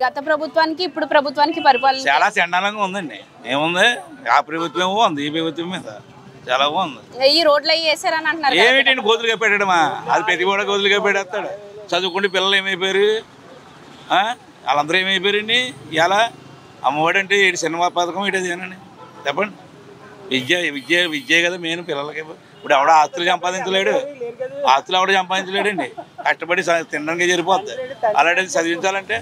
గత ప్రభుత్వానికి ఇప్పుడు ప్రభుత్వానికి పరిపాలన చాలా చండాలంగా ఉందండి. ఏముంది, ఆ ప్రభుత్వం ఉంది, ఈ ప్రభుత్వం మీద చాలా బాగుంది. ఈ రోడ్లు అవి వేసారని అంటున్నారు. ఏమిటండి గోతులుగా పెట్టడమా? అది ప్రతి కూడా గోతులుగా పెట్టేస్తాడు. చదువుకుంటే పిల్లలు ఏమైపోయారు, వాళ్ళందరూ ఏమైపోయారండి. ఇలా అమ్మఒడి అంటే ఏంటి, సినిమా పథకం ఏంటి అదేనండి చెప్పండి. విద్య కదా మెయిన్ పిల్లలకి. ఇప్పుడు ఎవడో ఆస్తులు సంపాదించలేడు, ఆస్తులు ఎవడో సంపాదించలేడండి. కష్టపడి తినడానికి సరిపోద్ది. అలాంటిది చదివించాలంటే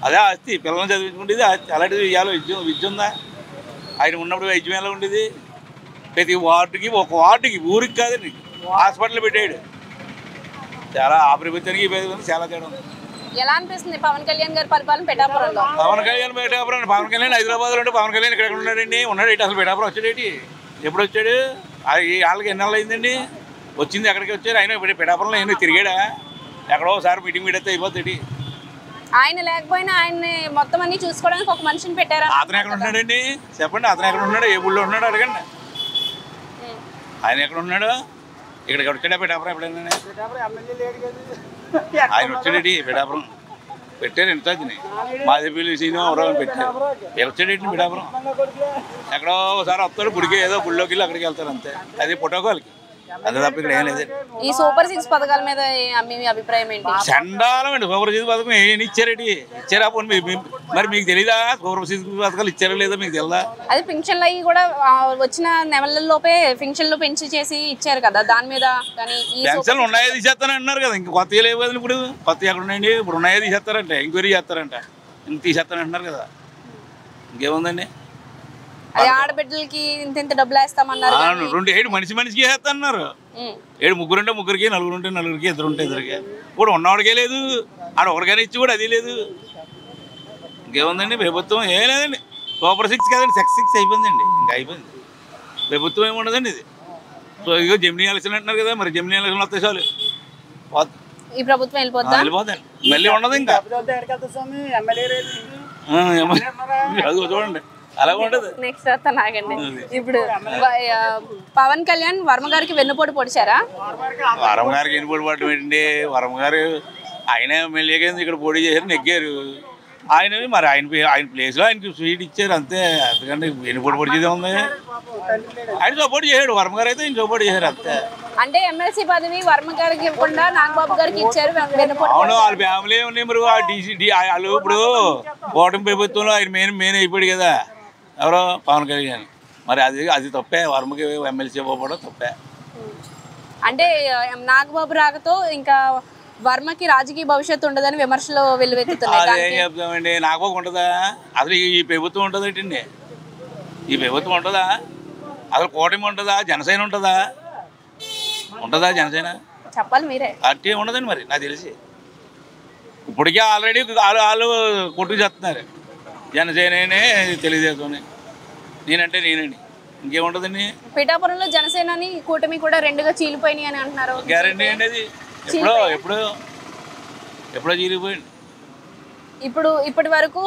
అదే ఆస్తి. పిల్లల్ని చదివించుకుంటేది ఆస్తి. అలాంటిది ఇవాళ విద్య ఉందా? ఆయన ఉన్నప్పుడు వైద్యం ఎలా ఉండేది? ప్రతి వార్డుకి, ఒక వార్డుకి, ఊరికి కాదండి, హాస్పిటల్ పెట్టాడు. చాలా ఆ ప్రభుత్వానికి ఈ ప్రభుత్వానికి చాలా తేడా ఉంది. ఎలా అనిపిస్తుంది పవన్ కళ్యాణ్ గారి పరిపాలన పిఠాపురంలో? పవన్ కళ్యాణ్ హైదరాబాద్లో ఉంటే పవన్ కళ్యాణ్ ఇక్కడ ఉన్నాడండి. ఉన్నాడు ఏంటి అసలు? పిఠాపురం వచ్చాడేటి? ఎప్పుడు వచ్చాడు? వాళ్ళకి ఎన్నాళ్ళు అయిందండి వచ్చింది? ఎక్కడికి వచ్చారు? ఆయన ఇప్పుడు పిఠాపురంలో ఏమో తిరిగాడా? ఎక్కడో ఒకసారి మీటింగ్ పెడితే అయిపోతుంది. ఆయన లేకపోయినా ఆయన్ని మొత్తం అన్ని చూసుకోవడానికి ఒక మనిషిని పెట్టారా? అతను ఎక్కడ ఉన్నాడండి చెప్పండి. అతను ఎక్కడ ఉన్నాడు? ఏ ఊళ్ళో ఉన్నాడు అడగండి. ఆయన ఎక్కడ ఉన్నాడు? ఇక్కడికి వచ్చాడా పిఠాపురం ఎప్పుడైనా? ఆయన వచ్చాడేటి పిఠాపురం? పెట్టారు ఇన్ఛార్జిని మాదేపల్లి సీనియర్ ఎవరో పెట్టారు. వచ్చాడేంటి పిఠాపురం? ఎక్కడో ఒకసారి వస్తాడు, గుడికి ఏదో గుడిలోకి వెళ్ళి అక్కడికి వెళ్తారు అంతే. అది పుట్టకోలకి, అంతే తప్ప ఇక్కడ ఏం లేదండి. ఈ సూపర్ 6 పథకాల మీద మీ అభిప్రాయం ఏంటి? చండాలం అండి. సూపర్ 6 పథకం ఏం ఇచ్చారేంటి? ఇచ్చారా పోనీ? మరి మీకు తెలీదా సూపర్ 6 పథకాలు ఇచ్చారా లేదా? మీకు తెలీదా? అది పింఛన్లు అవి కూడా వచ్చిన నెలల్లోపే పింఛన్లు పెంచి చేసి ఇచ్చారు కదా, దాని మీద. కానీ పెన్షన్లు ఉన్నాయో తీసేస్తారని అంటున్నారు కదా. ఇంక కొత్తగా లేవు కదా. ఇప్పుడు కొత్త ఎక్కడ ఉన్నాయండి? ఇప్పుడు ఉన్నాయో తీసేస్తారంటే, ఎంక్వైరీ చేస్తారంట. ఇంక తీసేస్తారని అంటున్నారు కదా. ఇంకేముందండి? అది ఆడబిడ్డలకి ఇంత డబ్బులు వేస్తామన్నారు. 2 మనిషికి వేస్తాన్నారు. 7 ముగ్గురుంటే ముగ్గురికి, నలుగురుంటే నలుగురికి, ఇద్దరుంటే ఇద్దరికి. ఇప్పుడు ఉన్నవాడికే లేదు, ఆడ ఒకరికైనా ఇచ్చి కూడా అది లేదు. ఇంకేముందండి? ప్రభుత్వం ఏం లేదండి. సూపర్ 6 కదండి, సెక్స్ 6 అయిపోయిందండి. ఇంకా అయిపోయింది. ప్రభుత్వం ఏముండదండి ఇది. సో ఇగో జమినీ ఎలక్షన్ అంటున్నారు కదా, మరి జమినీ ఎలక్షన్ వస్తే చాలు ఈ ప్రభుత్వం వెళ్ళిపోతాను. మళ్ళీ ఉండదు ఇంకా. అది చూడండి అలాగే ఉంటది. నెక్స్ట్ నాగండి. ఇప్పుడు పవన్ కళ్యాణ్ వర్మ గారికి వెన్నుపోటు పొడిచారా? వర్మ గారికి వెన్నుపోటు పడటం ఏంటండి? వర్మ గారు ఆయన ఎమ్మెల్యేగా ఇక్కడ పోటీ చేశారు, నెగ్గారు. ఆయన మరి ఆయన ప్లేస్లో ఆయనకి స్వీట్ ఇచ్చారు అంతే. అందుకంటే వెన్నుపోటు పొడిచేదే ఉంది. ఆయన సపోర్ట్ చేశాడు. వర్మ గారు అయితే ఆయన సపోర్ట్ చేశారు అంతే. అంటే ఎమ్మెల్సీ పదవి వర్మ గారికి ఇవ్వకుండా నాగబాబు గారికి ఇచ్చారు. అవును, వాళ్ళ ఫ్యామిలీ ఉన్నాయి. మరి వాళ్ళు ఇప్పుడు ఓటమి ప్రభుత్వంలో ఆయన మెయిన్ అయిపోయాడు కదా, ఎవరో పవన్ కళ్యాణ్. మరి అది తప్పే. వర్మకి ఎమ్మెల్సీ ఇవ్వకపోవడం తప్పే. అంటే నాగబాబు రాకతో ఇంకా వర్మకి రాజకీయ భవిష్యత్తు ఉండదని విమర్శలు వెల్లువెత్తుతున్నాయి. అదేం చెప్తామండి? నాగబాబు ఉంటుందా అసలు? ఈ ప్రభుత్వం ఉంటుందా ఏంటండి? ఈ ప్రభుత్వం ఉంటుందా అసలు? కూటమి ఉంటుందా? జనసేన ఉంటుందా? జనసేన చెప్పాలి మీరే. పార్టీ ఉండదండి మరి నాకు తెలిసి. ఇప్పటికే ఆల్రెడీ వాళ్ళు కొట్టుకు చేస్తున్నారు. జనసేననే, తెలుగుదేశం, నేనంటే నేనండి. ఇంకేముంటుందండి? పిఠాపురంలో జనసేనని కూటమి కూడా 2గా చీలిపోయినాయి అని అంటున్నారు. గ్యారంటీ అండి అది. ఎప్పుడో చీలిపోయింది. ఇప్పటి వరకు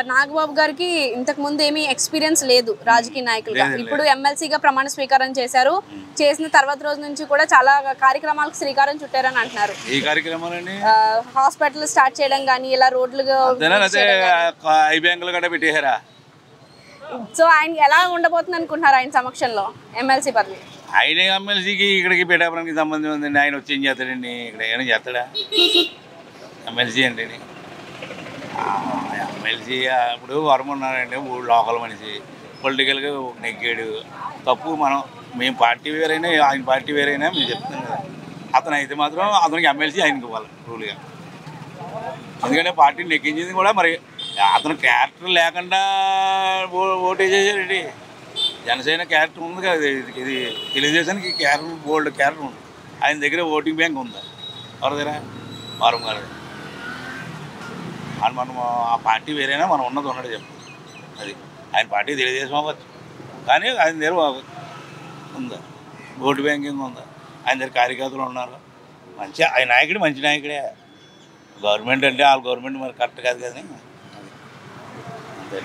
నాగబాబు గారికి ఇంతకు ముందు ఏమీ ఎక్స్పీరియన్స్ లేదు రాజకీయ నాయకులుగా. ఇప్పుడు ఎమ్మెల్సీగా ప్రమాణ స్వీకారం చేశారు. చేసిన తర్వాత రోజు నుంచి కూడా చాలా కార్యక్రమాలకు శ్రీకారం చుట్టారని అంటున్నారు. ఈ కార్యక్రమాలని హాస్పిటల్ స్టార్ట్ చేయడం కానీ, ఇలా రోడ్లు. సో ఆయన ఎలా ఉండబోతుంది అనుకుంటున్నారు ఆయన సమక్షంలో ఎమ్మెల్సీ పదవి? ఆయన ఎమ్మెల్సీకి ఇక్కడికి పిఠాపురానికి సంబంధం ఉందండి. ఆయన వచ్చి ఏం చేస్తాడండి? ఇక్కడ ఏమైనా చేస్తాడా? ఎమ్మెల్సీ అంటే ఎమ్మెల్సీ ఇప్పుడు వర్మ ఉన్నారండి, లోకల్ మనిషి, పొలిటికల్గా నెగ్గాడు. తప్పు మేము పార్టీ వేరైనా ఆయన పార్టీ వేరైనా మేము చెప్తున్నాం కదా. అతను అయితే మాత్రం అతనికి ఎమ్మెల్సీ ఆయనకి ఇవ్వాలి రూల్గా. ఎందుకంటే పార్టీని నెగ్గించింది కూడా మరి అతను క్యారెక్టర్ లేకుండా ఓటే చేశారండి. జనసేన క్యారెక్టర్ ఉంది కదా, ఇది తెలుగుదేశానికి క్యారెక్టర్, బోల్డ్ క్యారెక్టర్ ఉంది. ఆయన దగ్గర ఓటింగ్ బ్యాంక్ ఉంది. ఎవరి దగ్గర? వర్మ గారు. మనం ఆ పార్టీ వేరైనా మనం ఉన్నది చెప్పు. అది ఆయన పార్టీ తెలుగుదేశం అవ్వచ్చు, కానీ ఆయన దగ్గర ఉందా ఓటు బ్యాంకింగ్ ఉందా? ఆయన దగ్గర కార్యకర్తలు ఉన్నారు. ఆయన నాయకుడు మంచి నాయకుడే. గవర్నమెంట్ అంటే వాళ్ళ గవర్నమెంట్ మరి కరెక్ట్ కాదు కానీ అంతే.